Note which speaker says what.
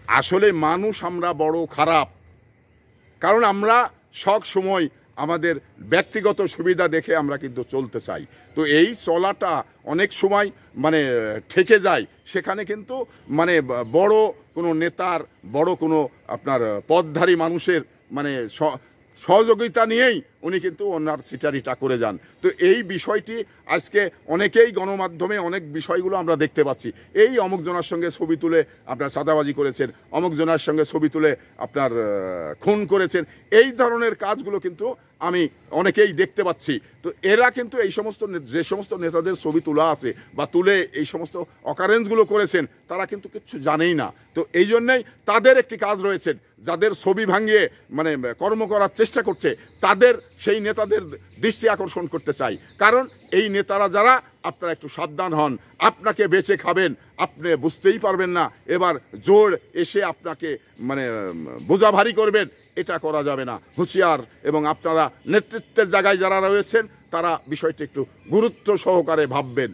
Speaker 1: আসলে মানুষ আমরা বড় খারাপ, কারণ আমরা সব সময় আমাদের ব্যক্তিগত সুবিধা দেখে আমরা কিন্তু চলতে চাই। তো এই চলাটা অনেক সময় মানে ঠেকে যায়, সেখানে কিন্তু মানে বড় কোনো নেতার, বড় কোনো আপনার পদধারী মানুষের মানে সহযোগিতা নিয়েই উনি কিন্তু ওনার সিটারিটা করে যান। তো এই বিষয়টি আজকে অনেকেই গণমাধ্যমে অনেক বিষয়গুলো আমরা দেখতে পাচ্ছি, এই অমুক জনের সঙ্গে ছবি তুলে আপনার চাঁদাবাজি করেছেন, অমুক জনের সঙ্গে ছবি তুলে আপনার খুন করেছেন, এই ধরনের কাজগুলো কিন্তু আমি অনেকেই দেখতে পাচ্ছি। তো এরা কিন্তু এই সমস্ত যে সমস্ত নেতাদের ছবি তোলা আছে বা তুলে এই সমস্ত অকারেন্সগুলো করেছেন, তারা কিন্তু কিছু জানেই না। তো এই জন্যেই তাদের একটি কাজ রয়েছে, যাদের ছবি ভাঙিয়ে মানে কর্ম করার চেষ্টা করছে তাদের, সেই নেতাদের দৃষ্টি আকর্ষণ করতে চাই। কারণ এই নেতারা যারা, আপনারা একটু সাবধান হন, আপনাকে বেঁচে খাবেন, আপনি বুঝতেই পারবেন না, এবার জোর এসে আপনাকে মানে বোঝা ভারী করবেন, এটা করা যাবে না, হুঁশিয়ার। এবং আপনারা নেতৃত্বের জায়গায় যারা রয়েছেন তারা বিষয়টি একটু গুরুত্ব সহকারে ভাববেন।